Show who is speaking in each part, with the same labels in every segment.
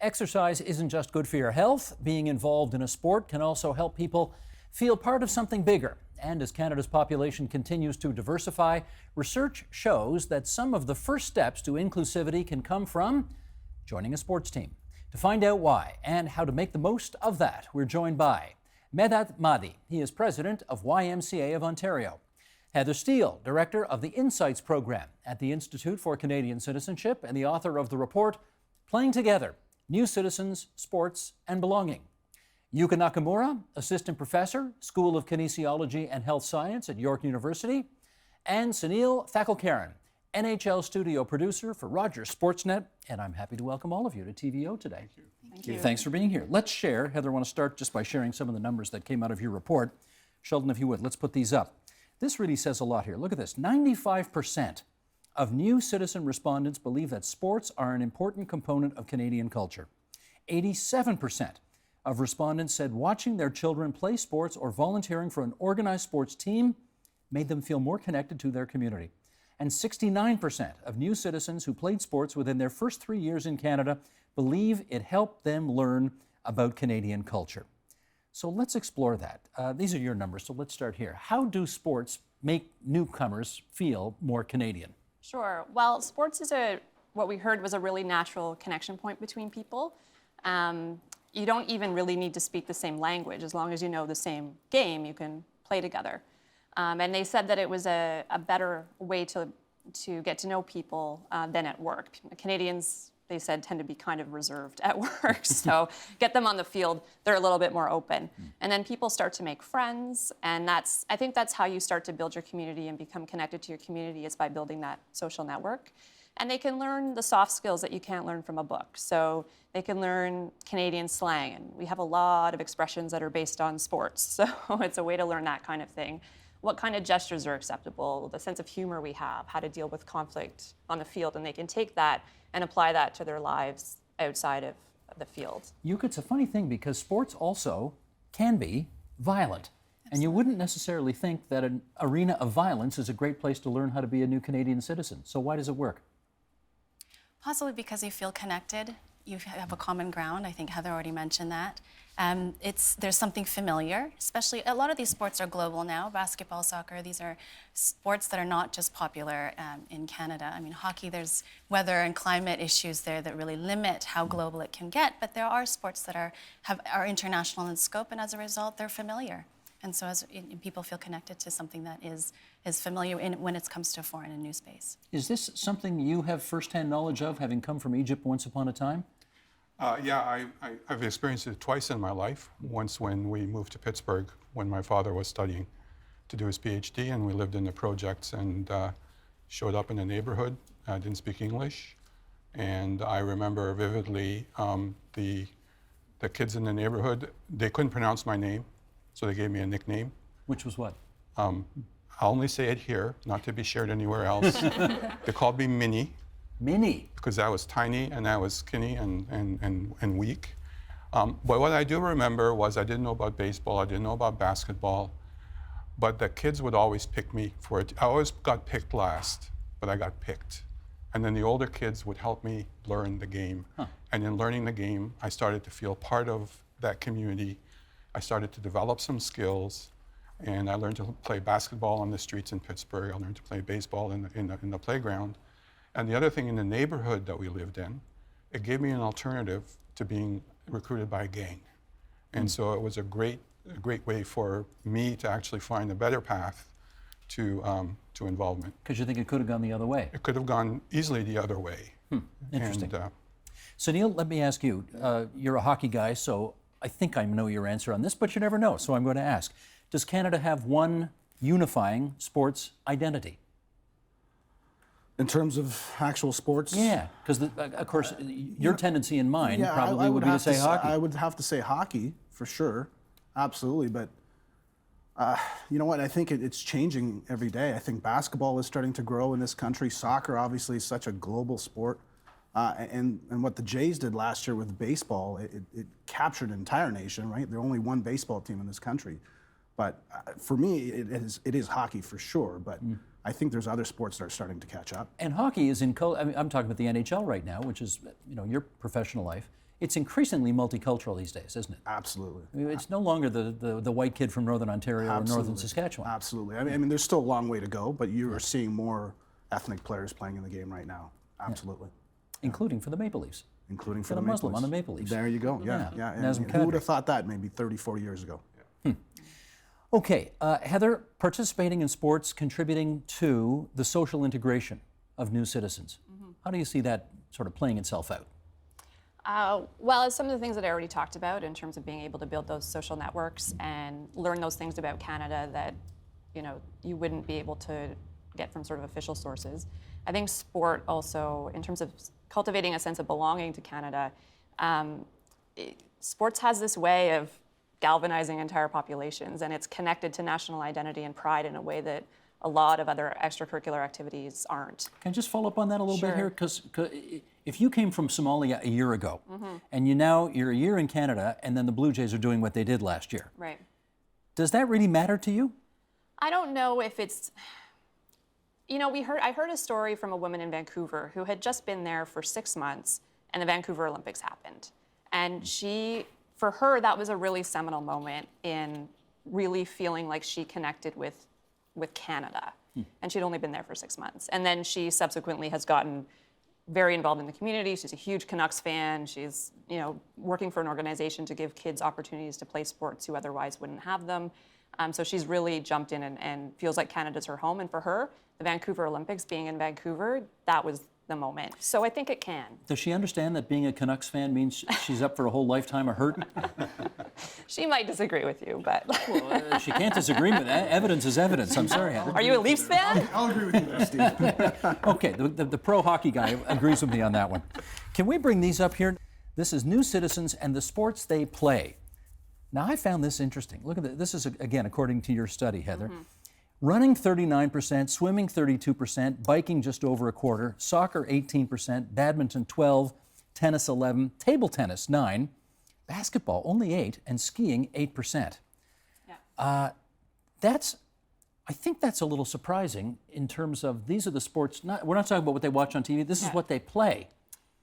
Speaker 1: Exercise isn't just good for your health. Being involved in a sport can also help people feel part of something bigger. And as Canada's population continues to diversify, research shows that some of the first steps to inclusivity can come from joining a sports team. To find out why and how to make the most of that, we're joined by Medhat Mahdi. He is president of YMCA of Ontario. Heather Steele, director of the Insights program at the Institute for Canadian Citizenship and the author of the report, Playing Together, New Citizens, Sports and Belonging. Yuka Nakamura, assistant professor, School of Kinesiology and Health Science at York University. And Sunil Thakulkaran, NHL studio producer for Rogers Sportsnet. And I'm happy to welcome all of you to TVO today.
Speaker 2: Thank you.
Speaker 1: Thanks for being here. Let's share, Heather, I want to start just by sharing some of the numbers that came out of your report. Sheldon, if you would, let's put these up. This really says a lot here. Look at this. 95% of new citizen respondents believe that sports are an important component of Canadian culture. 87% of respondents said watching their children play sports or volunteering for an organized sports team made them feel more connected to their community. And 69% of new citizens who played sports within their first 3 years in Canada believe it helped them learn about Canadian culture. So let's explore that. These are your numbers, so let's start here. How do sports make newcomers feel more Canadian?
Speaker 2: Sure. Well, sports is what we heard was a really natural connection point between people. You don't even really need to speak the same language. As long as you know the same game, you can play together. And they said that it was a better way to get to know people than at work. Canadians, they said, tend to be kind of reserved at work. So get them on the field, they're a little bit more open. And then people start to make friends. And I think that's how you start to build your community and become connected to your community, is by building that social network. And they can learn the soft skills that you can't learn from a book. So they can learn Canadian slang. And we have a lot of expressions that are based on sports. So it's a way to learn that kind of thing. What kind of gestures are acceptable, the sense of humor we have, how to deal with conflict on the field, and they can take that and apply that to their lives outside of the field.
Speaker 1: Yuka, it's a funny thing because sports also can be violent. Absolutely. And you wouldn't necessarily think that an arena of violence is a great place to learn how to be a new Canadian citizen. So why does it work?
Speaker 3: Possibly because you feel connected. You have a common ground. I think Heather already mentioned that. There's something familiar, especially a lot of these sports are global now. Basketball, soccer, these are sports that are not just popular in Canada. I mean, hockey, there's weather and climate issues there that really limit how global it can get, but there are sports that are international in scope, and as a result, they're familiar. And so people feel connected to something that is familiar when it comes to a foreign and new space.
Speaker 1: Is this something you have firsthand knowledge of, having come from Egypt once upon a time?
Speaker 4: Yeah, I've experienced it twice in my life. Once when we moved to Pittsburgh when my father was studying to do his PhD, and we lived in the projects and showed up in the neighborhood. I didn't speak English. And I remember vividly the kids in the neighborhood, they couldn't pronounce my name, so they gave me a nickname.
Speaker 1: Which was what?
Speaker 4: I'll only say it here, not to be shared anywhere else. They called me Minnie.
Speaker 1: Minnie?
Speaker 4: Because I was tiny and I was skinny and weak. But what I do remember was I didn't know about baseball, I didn't know about basketball, but the kids would always pick me for it. I always got picked last, but I got picked. And then the older kids would help me learn the game. Huh. And in learning the game, I started to feel part of that community. I started to develop some skills, and I learned to play basketball on the streets in Pittsburgh. I learned to play baseball in the playground. And the other thing, in the neighborhood that we lived in, it gave me an alternative to being recruited by a gang. And so it was a great way for me to actually find a better path to involvement.
Speaker 1: Because you think it could have gone the other way?
Speaker 4: It could have gone easily the other way.
Speaker 1: Interesting.
Speaker 4: And,
Speaker 1: Sunil, let me ask you, you're a hockey guy, so I think I know your answer on this, but you never know, so I'm going to ask. Does Canada have one unifying sports identity?
Speaker 5: In terms of actual sports?
Speaker 1: Yeah, because of course your tendency in mind probably would be to say hockey.
Speaker 5: I would have to say hockey, for sure, absolutely, but you know what, I think it's changing every day. I think basketball is starting to grow in this country. Soccer obviously is such a global sport. And what the Jays did last year with baseball, it captured an entire nation, right? There's only one baseball team in this country. But for me, it is hockey for sure, but I think there's other sports that are starting to catch up.
Speaker 1: And hockey is I'm talking about the NHL right now, which is, your professional life. it's increasingly multicultural these days, isn't it?
Speaker 5: Absolutely.
Speaker 1: I mean, it's no longer the white kid from Northern Ontario or Northern
Speaker 5: Absolutely.
Speaker 1: Saskatchewan.
Speaker 5: Absolutely. I mean, there's still a long way to go, but you are seeing more ethnic players playing in the game right now. Absolutely.
Speaker 1: Including for the Maple Leafs.
Speaker 5: Including for
Speaker 1: For the
Speaker 5: Maple
Speaker 1: Muslim
Speaker 5: Leafs.
Speaker 1: on the Maple Leafs.
Speaker 5: There you go. Yeah,
Speaker 1: Yeah.
Speaker 5: yeah.
Speaker 1: Nazem
Speaker 5: And who would
Speaker 1: Kadri.
Speaker 5: have thought that maybe 30, 40 years ago?
Speaker 1: Okay, Heather, participating in sports contributing to the social integration of new citizens. How do you see that sort of playing itself out?
Speaker 2: Well, it's some of the things that I already talked about in terms of being able to build those social networks and learn those things about Canada that, you know, you wouldn't be able to get from sort of official sources. I think sport also, in terms of cultivating a sense of belonging to Canada, sports has this way of galvanizing entire populations, and it's connected to national identity and pride in a way that a lot of other extracurricular activities aren't.
Speaker 1: Can I just follow up on that a little bit
Speaker 2: Sure.
Speaker 1: here? Because if you came from Somalia a year ago, and you're a year in Canada, and then the Blue Jays are doing what they did last year,
Speaker 2: Right.
Speaker 1: does that really matter to you?
Speaker 2: I don't know if it's, you know, I heard a story from a woman in Vancouver who had just been there for 6 months and the Vancouver Olympics happened. And for her, that was a really seminal moment in really feeling like she connected with Canada. And she'd only been there for 6 months. And then she subsequently has gotten very involved in the community. She's a huge Canucks fan. She's, you know, working for an organization to give kids opportunities to play sports who otherwise wouldn't have them. So she's really jumped in and feels like Canada's her home. And for her, the Vancouver Olympics, being in Vancouver, that was the moment. So I think it can.
Speaker 1: Does she understand that being a Canucks fan means she's up for a whole lifetime of hurt?
Speaker 2: She might disagree with you, but.
Speaker 1: She can't disagree with that. Evidence is evidence. I'm sorry, Heather.
Speaker 2: Are you a Leafs fan?
Speaker 5: I'll agree with you there, Steve.
Speaker 1: Okay, the pro hockey guy agrees with me on that one. Can we bring these up here? This is new citizens and the sports they play. Now, I found this interesting. Look at this. This is, again, according to your study, Heather. Running 39%, swimming 32%, biking just over a quarter, soccer 18%, badminton 12%, tennis 11%, table tennis 9%, basketball only 8%, and skiing 8%.
Speaker 2: Yeah.
Speaker 1: I think that's a little surprising in terms of these are the sports. We're not talking about what they watch on TV. This is what they play.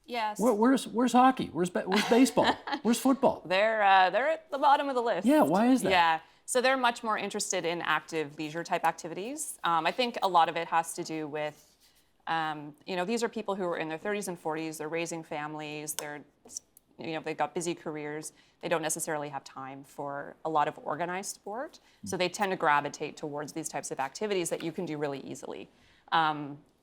Speaker 2: Yes.
Speaker 1: Where's hockey? Where's baseball? Where's football?
Speaker 2: They're at the bottom of the list.
Speaker 1: Yeah, why is that?
Speaker 2: Yeah. So they're much more interested in active leisure type activities. I think a lot of it has to do with, you know, these are people who are in their 30s and 40s. They're raising families. They've got busy careers. They don't necessarily have time for a lot of organized sport. So they tend to gravitate towards these types of activities that you can do really easily.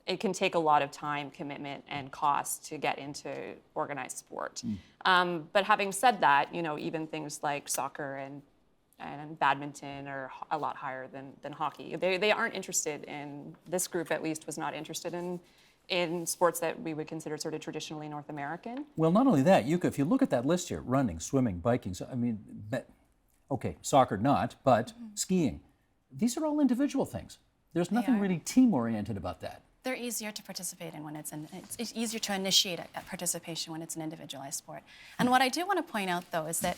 Speaker 2: It can take a lot of time, commitment, and cost to get into organized sport. But having said that, you know, even things like soccer and badminton are a lot higher than hockey. They aren't interested in, this group at least was not interested in sports that we would consider sort of traditionally North American.
Speaker 1: Well, not only that, if you look at that list here, running, swimming, biking, I mean, okay, soccer not, but skiing. These are all individual things. There's nothing really team-oriented about that.
Speaker 3: They're easier to participate in when it's easier to initiate a participation when it's an individualized sport. And what I do want to point out, though, is that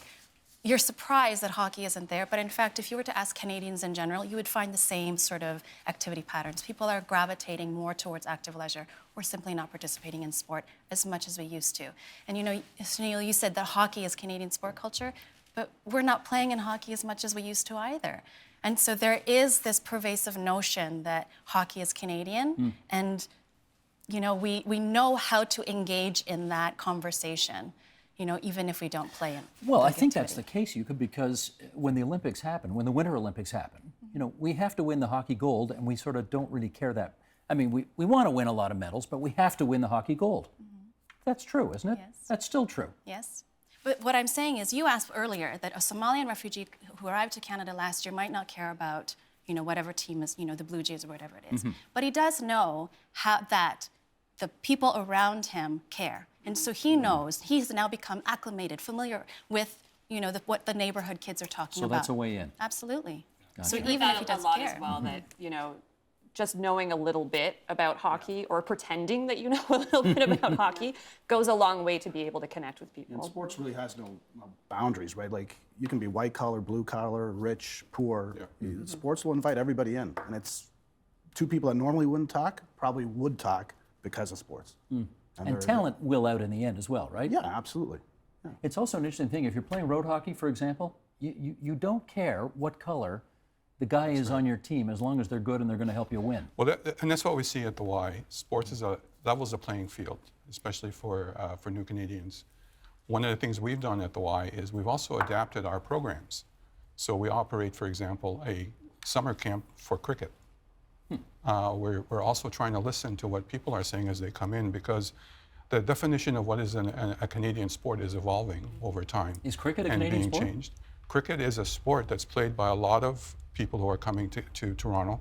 Speaker 3: you're surprised that hockey isn't there, but in fact, if you were to ask Canadians in general, you would find the same sort of activity patterns. People are gravitating more towards active leisure. We're simply not participating in sport as much as we used to. And you know, Sunil, you said that hockey is Canadian sport culture, but we're not playing in hockey as much as we used to either. And so there is this pervasive notion that hockey is Canadian, and you know, we know how to engage in that conversation, you know, even if we don't play it.
Speaker 1: Well, I think that's the case, Yuka, because when the Olympics happen, when the Winter Olympics happen, you know, we have to win the hockey gold, and we sort of don't really care that. I mean, we want to win a lot of medals, but we have to win the hockey gold. That's true, isn't it?
Speaker 3: Yes.
Speaker 1: That's still true.
Speaker 3: Yes. But what I'm saying is, you asked earlier that a Somalian refugee who arrived to Canada last year might not care about, you know, whatever team is, you know, the Blue Jays or whatever it is. But he does know that the people around him care. And so he knows, he's now become acclimated, familiar with, you know, what the neighborhood kids are talking about.
Speaker 1: So that's a way in.
Speaker 3: Absolutely.
Speaker 1: Gotcha.
Speaker 3: So
Speaker 2: I think
Speaker 3: even if
Speaker 2: that
Speaker 3: he
Speaker 2: a
Speaker 3: doesn't
Speaker 2: lot
Speaker 3: care.
Speaker 2: as well, that, you know, just knowing a little bit about hockey or pretending that you know a little bit about hockey goes a long way to be able to connect with people.
Speaker 5: And sports really has no boundaries, right? Like, you can be white collar, blue collar, rich, poor. Sports will invite everybody in. And it's two people that normally wouldn't talk, probably would talk because of sports.
Speaker 1: And talent will out in the end as well, right?
Speaker 5: Yeah, absolutely.
Speaker 1: It's also an interesting thing. If you're playing road hockey, for example, you don't care what color the guy is on your team as long as they're good and they're going to help you win.
Speaker 4: Well, and that's what we see at the Y. Sports levels the playing field, especially for new Canadians. One of the things we've done at the Y is we've also adapted our programs. So we operate, for example, a summer camp for cricket. We're also trying to listen to what people are saying as they come in, because the definition of what is a Canadian sport is evolving over time.
Speaker 1: Is cricket a
Speaker 4: and
Speaker 1: Canadian
Speaker 4: being
Speaker 1: sport?
Speaker 4: changed. Cricket is a sport that's played by a lot of people who are coming to Toronto,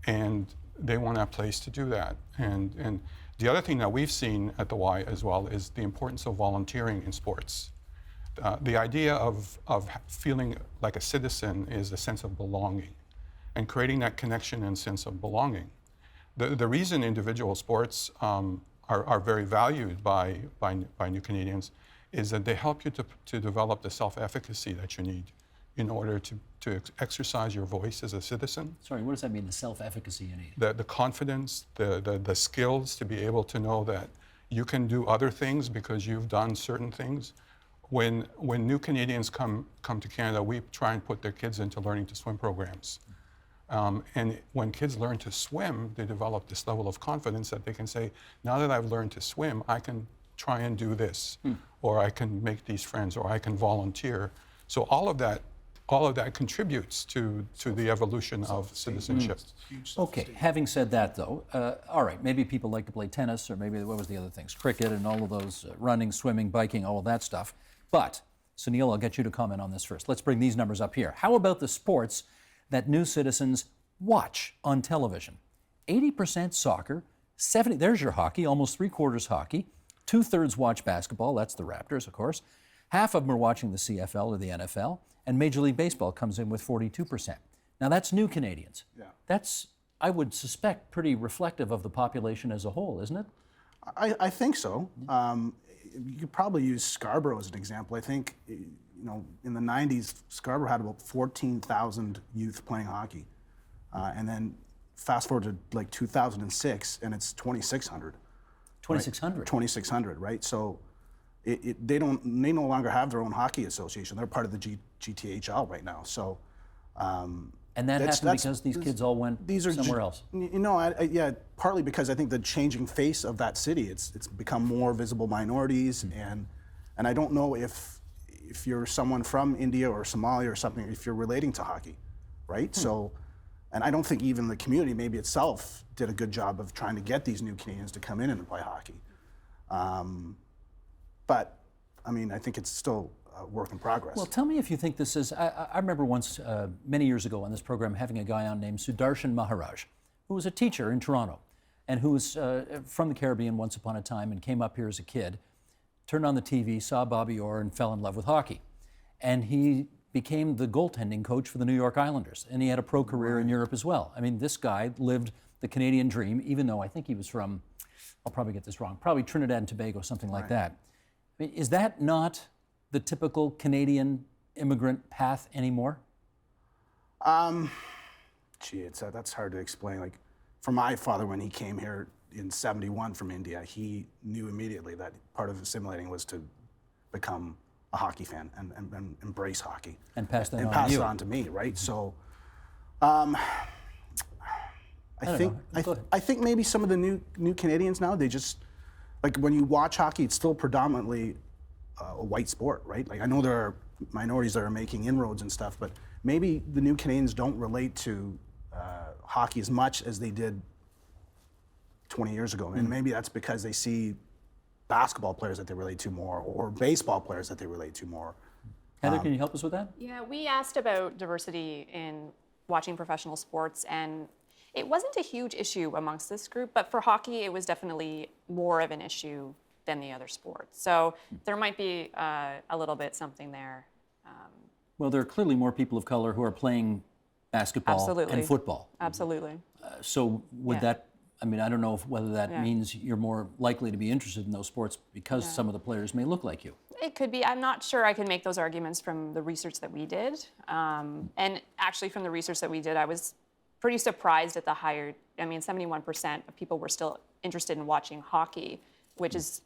Speaker 4: and they want a place to do that. And the other thing that we've seen at the Y as well is the importance of volunteering in sports. The idea of feeling like a citizen is a sense of belonging, and creating that connection and sense of belonging. The reason individual sports are very valued by new Canadians is that they help you to develop the self-efficacy that you need in order to exercise your voice as a citizen.
Speaker 1: Sorry, what does that mean, the self-efficacy you need?
Speaker 4: The confidence, the skills to be able to know that you can do other things because you've done certain things. When new Canadians come to Canada, we try and put their kids into learning to swim programs. And when kids learn to swim, they develop this level of confidence that they can say, now that I've learned to swim, I can try and do this, or I can make these friends, or I can volunteer. So all of that contributes to the evolution of citizenship.
Speaker 1: Okay, having said that though, all right, maybe people like to play tennis, or maybe, what was the other things? Cricket and all of those, running, swimming, biking, all of that stuff. But, Sunil, I'll get you to comment on this first. Let's bring these numbers up here. How about the sports that new citizens watch on television? 80% soccer, 70, there's your hockey, almost 3/4 hockey, 2/3 watch basketball, that's the Raptors, of course. Half of them are watching the CFL or the NFL, and Major League Baseball comes in with 42%. Now that's new Canadians.
Speaker 5: Yeah.
Speaker 1: That's, I would suspect, pretty reflective of the population as a whole, isn't it?
Speaker 5: I think so. You could probably use Scarborough as an example. I think, in the 90s, Scarborough had about 14,000 youth playing hockey. And then fast forward to like 2006, and it's 2,600.
Speaker 1: 2,600?
Speaker 5: 2,600, right? So they no longer have their own hockey association. They're part of the GTHL right now. So,
Speaker 1: and that happened because these kids all went somewhere else.
Speaker 5: Yeah, partly because I think the changing face of that city, it's become more visible minorities, and I don't know if you're someone from India or Somalia or something, if you're relating to hockey, right? So, and I don't think even the community maybe itself did a good job of trying to get these new Canadians to come in and play hockey. But I mean, I think it's still a work in progress.
Speaker 1: Well, tell me if you think this is, I remember once, many years ago on this program, having a guy on named Sudarshan Maharaj, who was a teacher in Toronto, and who was from the Caribbean once upon a time and came up here as a kid, turned on the TV, saw Bobby Orr, and fell in love with hockey. And he became the goaltending coach for the New York Islanders, and he had a pro career in Europe as well. I mean, this guy lived the Canadian dream, even though I think he was from, I'll probably get this wrong, probably Trinidad and Tobago, something like that. I mean, is that not the typical Canadian immigrant path anymore?
Speaker 5: That's hard to explain. Like, for my father, when he came here in '71 from India, he knew immediately that part of assimilating was to become a hockey fan and embrace hockey.
Speaker 1: And pass that on to
Speaker 5: pass
Speaker 1: you.
Speaker 5: it on to me, right? So, I think maybe some of the new Canadians now, they just, like, when you watch hockey, it's still predominantly a white sport, right? Like, I know there are minorities that are making inroads and stuff, but maybe the new Canadians don't relate to hockey as much as they did 20 years ago. And maybe that's because they see basketball players that they relate to more, or baseball players that they relate to more.
Speaker 1: Heather, can you help us with that?
Speaker 2: Yeah, we asked about diversity in watching professional sports, and it wasn't a huge issue amongst this group, but for hockey, it was definitely more of an issue than the other sports. So there might be a little bit something there.
Speaker 1: Well, there are clearly more people of color who are playing basketball
Speaker 2: Absolutely.
Speaker 1: and football.
Speaker 2: Absolutely.
Speaker 1: So would
Speaker 2: Yeah.
Speaker 1: that, I mean, I don't know whether that
Speaker 2: Yeah.
Speaker 1: means you're more likely to be interested in those sports because
Speaker 2: Yeah.
Speaker 1: some of the players may look like you.
Speaker 2: It could be. I'm not sure I can make those arguments from the research that we did. And actually, from the research that we did, I was pretty surprised at the higher, 71% of people were still interested in watching hockey, which is,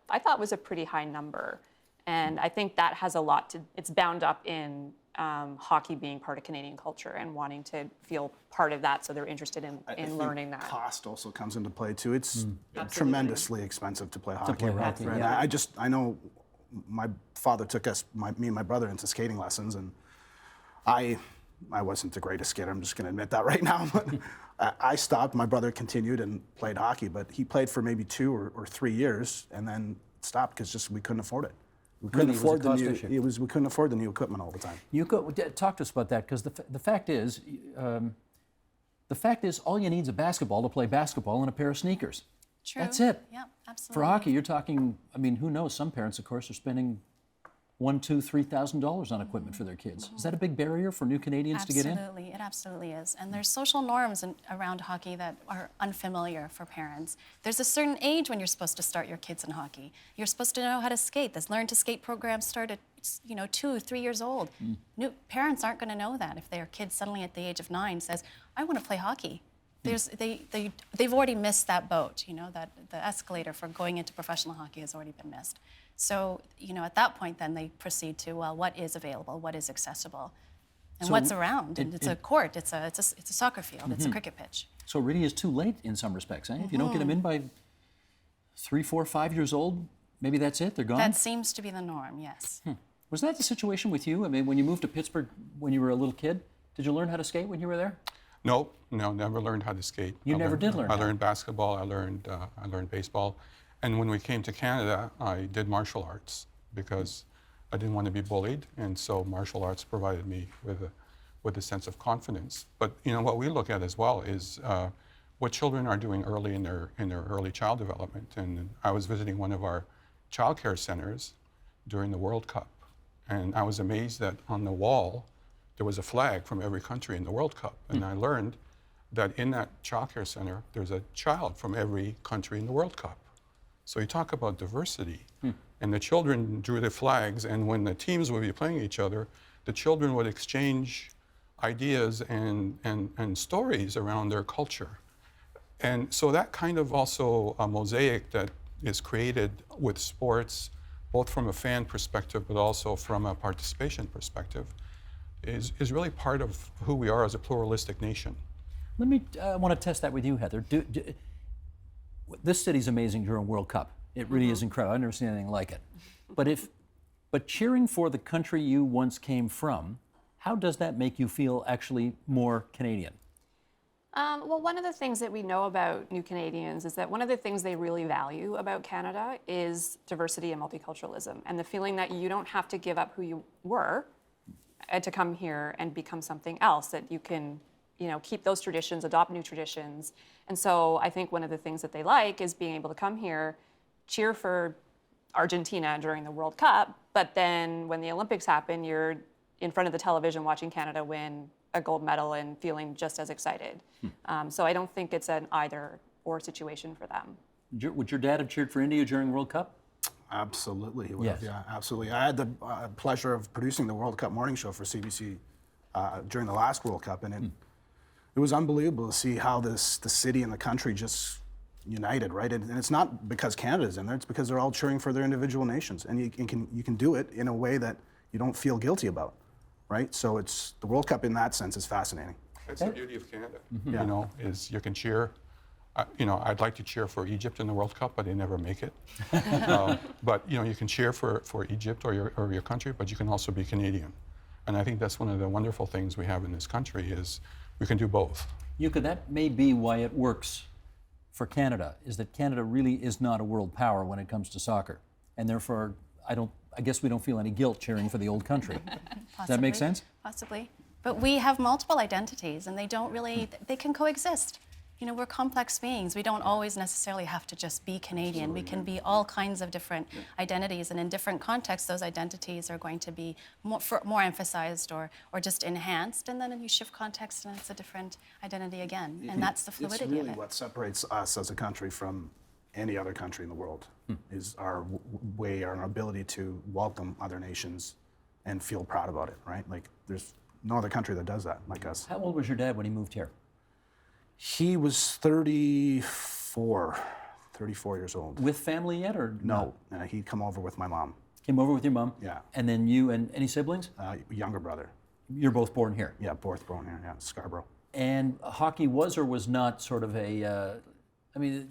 Speaker 2: I thought was a pretty high number. And I think that has a lot to, it's bound up in hockey being part of Canadian culture and wanting to feel part of that, so they're interested in learning that.
Speaker 5: Cost also comes into play too. It's tremendously expensive to play hockey.
Speaker 1: play hockey,
Speaker 5: right?
Speaker 1: yeah.
Speaker 5: I know my father took me and my brother into skating lessons, and I wasn't the greatest skater. I'm just going to admit that right now. But I stopped. My brother continued and played hockey, but he played for maybe 2 or 3 years and then stopped because just we couldn't afford it. We couldn't
Speaker 1: Really, it was a
Speaker 5: afford the
Speaker 1: cost
Speaker 5: new.
Speaker 1: issue.
Speaker 5: We couldn't afford the new equipment all the time.
Speaker 1: You talk to us about that, because the fact is, all you need is a basketball to play basketball and a pair of sneakers.
Speaker 3: True.
Speaker 1: That's it.
Speaker 3: Yeah, absolutely.
Speaker 1: For hockey, you're talking. I mean, who knows? Some parents, of course, are spending $1,000, $3,000 on equipment for their kids. Is that a big barrier for new Canadians to get in?
Speaker 3: Absolutely, it absolutely is. And there's social norms around hockey that are unfamiliar for parents. There's a certain age when you're supposed to start your kids in hockey. You're supposed to know how to skate. This Learn to Skate program start at 2, 3 years old. New parents aren't going to know that if their kid suddenly at the age of 9 says, "I want to play hockey." They've already missed that boat. That the escalator for going into professional hockey has already been missed. So, at that point, then they proceed to, well, what is available, what is accessible, and
Speaker 1: So
Speaker 3: what's around. And it's a court, it's a soccer field, it's a cricket pitch.
Speaker 1: So it really is too late in some respects. If you don't get them in by 3, 4, 5 years old, maybe that's it. They're gone.
Speaker 3: That seems to be the norm, yes.
Speaker 1: Was that the situation with you? I mean, when you moved to Pittsburgh when you were a little kid, did you learn how to skate when you were there?
Speaker 4: No, never learned how to skate.
Speaker 1: You never did learn
Speaker 4: I
Speaker 1: how?
Speaker 4: learned basketball. I learned baseball, and when we came to Canada, I did martial arts because I didn't want to be bullied, and so martial arts provided me with a sense of confidence. But what we look at as well is what children are doing early in their early child development. And I was visiting one of our childcare centers during the World Cup, and I was amazed that on the wall there was a flag from every country in the World Cup. And I learned that in that childcare center, there's a child from every country in the World Cup. So you talk about diversity. And the children drew the flags, and when the teams would be playing each other, the children would exchange ideas and stories around their culture. And so that kind of also a mosaic that is created with sports, both from a fan perspective, but also from a participation perspective, is really part of who we are as a pluralistic nation.
Speaker 1: I want to test that with you, Heather. This city's amazing during World Cup. It really is incredible. I've never seen anything like it. But cheering for the country you once came from, how does that make you feel actually more Canadian?
Speaker 2: Well, one of the things that we know about new Canadians is that one of the things they really value about Canada is diversity and multiculturalism, and the feeling that you don't have to give up who you were to come here and become something else, that you can keep those traditions, adopt new traditions. And so I think one of the things that they like is being able to come here, cheer for Argentina during the World Cup, but then when the Olympics happen, you're in front of the television watching Canada win a gold medal and feeling just as excited. So I don't think it's an either or situation for them.
Speaker 1: Would your dad have cheered for India during World Cup?
Speaker 5: Absolutely, he would
Speaker 1: Yes.
Speaker 5: have. Yeah, absolutely. I had the pleasure of producing the World Cup morning show for CBC during the last World Cup, and it was unbelievable to see how the city and the country just united, right? And it's not because Canada's in there; it's because they're all cheering for their individual nations, and you can do it in a way that you don't feel guilty about, right? So it's the World Cup in that sense is fascinating.
Speaker 4: That's the beauty of Canada, is you can cheer. I'd like to cheer for Egypt in the World Cup, but they never make it. But you can cheer for Egypt or your country, but you can also be Canadian. And I think that's one of the wonderful things we have in this country is we can do both.
Speaker 1: That may be why it works for Canada, is that Canada really is not a world power when it comes to soccer. And therefore, I guess we don't feel any guilt cheering for the old country. Does that make sense?
Speaker 3: Possibly. But we have multiple identities, and they can coexist. We're complex beings. We don't always necessarily have to just be Canadian. We can be all kinds of different identities, and in different contexts, those identities are going to be more emphasized or just enhanced, and then you shift context and it's a different identity again. And that's the fluidity
Speaker 5: It's really
Speaker 3: of it.
Speaker 5: what separates us as a country from any other country in the world, is our way, our ability to welcome other nations and feel proud about it, right? Like there's no other country that does that like us.
Speaker 1: How old was your dad when he moved here?
Speaker 5: He was 34 years old.
Speaker 1: With family yet, or
Speaker 5: No, he'd come over with my mom.
Speaker 1: Came over with your mom?
Speaker 5: Yeah.
Speaker 1: And then you and any siblings?
Speaker 5: Younger brother.
Speaker 1: You're both born here.
Speaker 5: Yeah, both born here. Yeah, Scarborough.
Speaker 1: And hockey was or was not sort of a, I mean,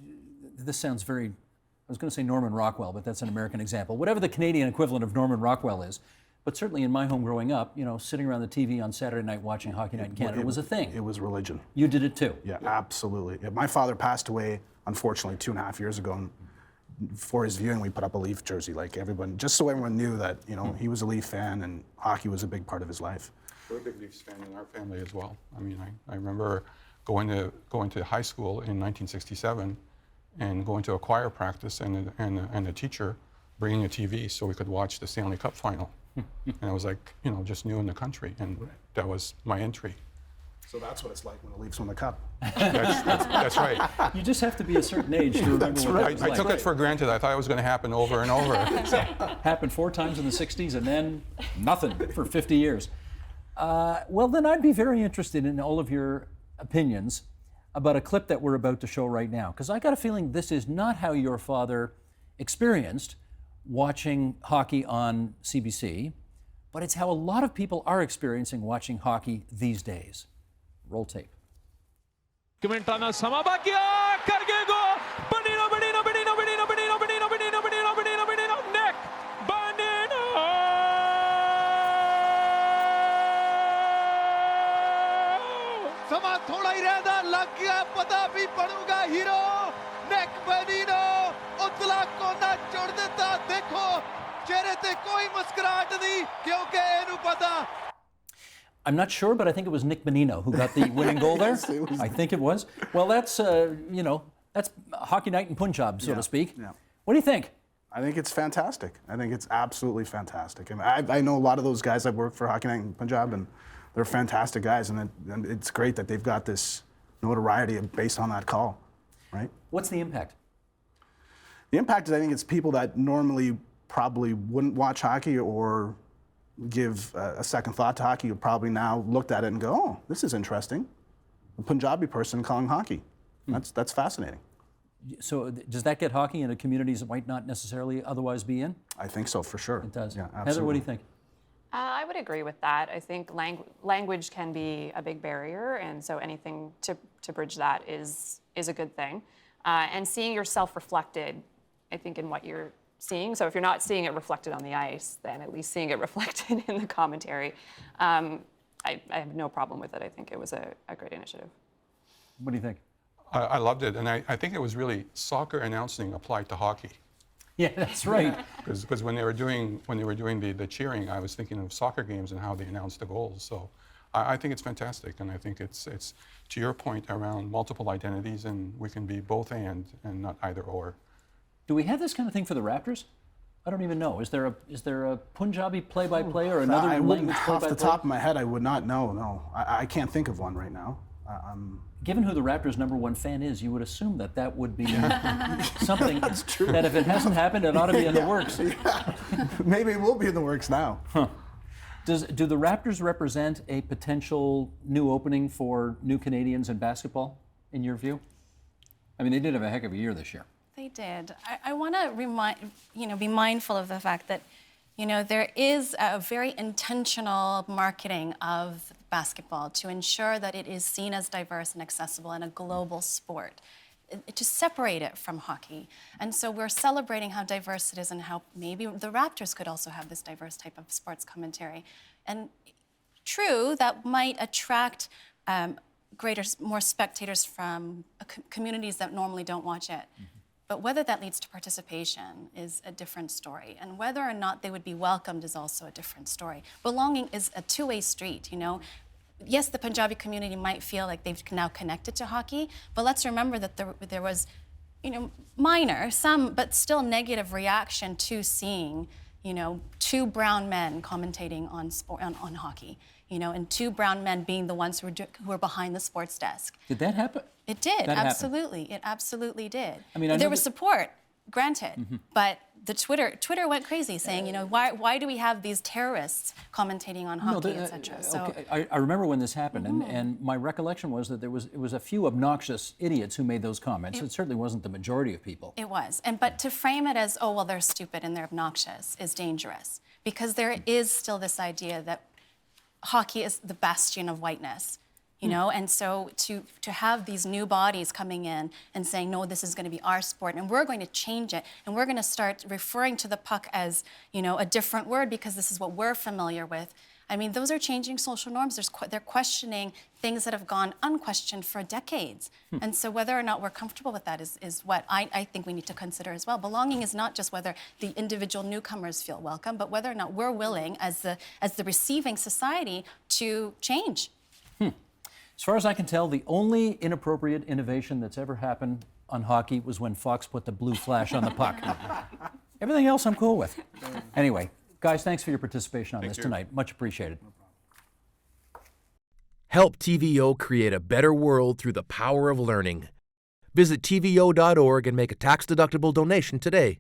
Speaker 1: this sounds very, I was going to say Norman Rockwell, but that's an American example. Whatever the Canadian equivalent of Norman Rockwell is. But certainly in my home growing up, you know, sitting around the TV on Saturday night watching Hockey Night in Canada was a thing.
Speaker 5: It was religion.
Speaker 1: You did it too?
Speaker 5: Yeah, absolutely. Yeah, my father passed away, unfortunately, 2.5 years ago. And for his viewing, we put up a Leaf jersey, like everyone, just so everyone knew that, you know, he was a Leaf fan and hockey was a big part of his life.
Speaker 4: We're a big Leafs fan in our family as well. I mean, I remember going to high school in 1967 and going to a choir practice and a teacher bringing a TV so we could watch the Stanley Cup final. And I was like, you know, just new in the country, and that was my entry.
Speaker 5: So that's what it's like when the Leafs win the cup.
Speaker 4: That's right.
Speaker 1: You just have to be a certain age to remember what that was
Speaker 4: I
Speaker 1: like.
Speaker 4: took it for granted. I thought it was going to happen over and over.
Speaker 1: Happened 4 times in the 60s and then nothing for 50 years. Well, then I'd be very interested in all of your opinions about a clip that we're about to show right now, because I got a feeling this is not how your father experienced watching hockey on CBC, but it's how a lot of people are experiencing watching hockey these days. Roll tape.
Speaker 6: मिनटांना समाभाग्य करके गो बनीनो बनीनो बनीनो बनीनो बनीनो बनीनो बनीनो बनीनो बनीनो बनीनो नेक बनीनो समा थोड़ा ही रहता लग गया पता भी पड़ूगा hero नेक बनीनो उतला कोना छोड़ देता देखो चेहरे पे कोई मुस्कुराहट नहीं क्योंकि इन्हें पता
Speaker 1: I'm not sure, but I think it was Nick Bonino who got the winning goal there.
Speaker 5: Yes, it was.
Speaker 1: I think it was. Well, that's, you know, that's Hockey Night in Punjab, so to speak.
Speaker 5: Yeah.
Speaker 1: What do you think?
Speaker 5: I think it's fantastic. I think it's absolutely fantastic. I mean, I know a lot of those guys. I've worked for Hockey Night in Punjab, and they're fantastic guys, and it's great that they've got this notoriety based on that call, right?
Speaker 1: What's the impact?
Speaker 5: The impact is, I think it's people that normally probably wouldn't watch hockey or give a second thought to hockey, who probably now looked at it and go, oh, this is interesting. A Punjabi person calling hockey. That's fascinating.
Speaker 1: So does that get hockey into communities that might not necessarily otherwise be in?
Speaker 5: I think so, for sure.
Speaker 1: It does.
Speaker 5: Yeah, absolutely.
Speaker 1: Heather, what do you think?
Speaker 2: I would agree with that. I think language can be a big barrier, and so anything to bridge that is a good thing. And seeing yourself reflected, I think, in what you're seeing. So if you're not seeing it reflected on the ice, then at least seeing it reflected in the commentary. I have no problem with it. I think it was a great initiative.
Speaker 1: What do you think?
Speaker 4: I loved it, and I think it was really soccer announcing applied to hockey.
Speaker 1: Yeah, that's right.
Speaker 4: Because when they were doing the cheering, I was thinking of soccer games and how they announced the goals. So I think it's fantastic, and I think it's to your point around multiple identities, and we can be both and not either or.
Speaker 1: Do we have this kind of thing for the Raptors? I don't even know. Is there a Punjabi play-by-play or another
Speaker 5: I wouldn't,
Speaker 1: language
Speaker 5: off
Speaker 1: play-by-play?
Speaker 5: the top of my head, I would not know. No, I can't think of one right now.
Speaker 1: Given who the Raptors' number 1 fan is, you would assume that would be something that if it hasn't happened, it ought to be in the works.
Speaker 5: Yeah. Maybe it will be in the works now.
Speaker 1: Do the Raptors represent a potential new opening for new Canadians in basketball, in your view? I mean, they did have a heck of a year this year.
Speaker 3: They did. I want to be mindful of the fact that, there is a very intentional marketing of basketball to ensure that it is seen as diverse and accessible and a global sport, to separate it from hockey. And so we're celebrating how diverse it is and how maybe the Raptors could also have this diverse type of sports commentary. And true, that might attract more spectators from communities that normally don't watch it. Mm-hmm. But whether that leads to participation is a different story. And whether or not they would be welcomed is also a different story. Belonging is a two-way street, Yes, the Punjabi community might feel like they've now connected to hockey, but let's remember that there was, minor, some, but still negative reaction to seeing, 2 brown men commentating on hockey, and 2 brown men being the ones who were behind the sports desk.
Speaker 1: Did that happen?
Speaker 3: It did,
Speaker 1: that
Speaker 3: absolutely.
Speaker 1: Happened.
Speaker 3: It absolutely did.
Speaker 1: I mean,
Speaker 3: there was support, granted, but the Twitter went crazy saying, you know, why do we have these terrorists commentating on hockey, etc. So
Speaker 1: okay. I remember when this happened, and my recollection was that it was a few obnoxious idiots who made those comments. It certainly wasn't the majority of people.
Speaker 3: it was, but to frame it as, oh well, they're stupid and they're obnoxious is dangerous, because there is still this idea that hockey is the bastion of whiteness. You know, and so to have these new bodies coming in and saying, no, this is going to be our sport, and we're going to change it, and we're going to start referring to the puck as, you know, a different word because this is what we're familiar with. I mean, those are changing social norms. They're questioning things that have gone unquestioned for decades. And so whether or not we're comfortable with that is what I think we need to consider as well. Belonging is not just whether the individual newcomers feel welcome, but whether or not we're willing as the receiving society to change.
Speaker 1: As far as I can tell, the only inappropriate innovation that's ever happened on hockey was when Fox put the blue flash on the puck. Everything else I'm cool with. Anyway, guys, thanks for your participation on this tonight. Much appreciated.
Speaker 7: Help TVO create a better world through the power of learning. Visit TVO.org and make a tax-deductible donation today.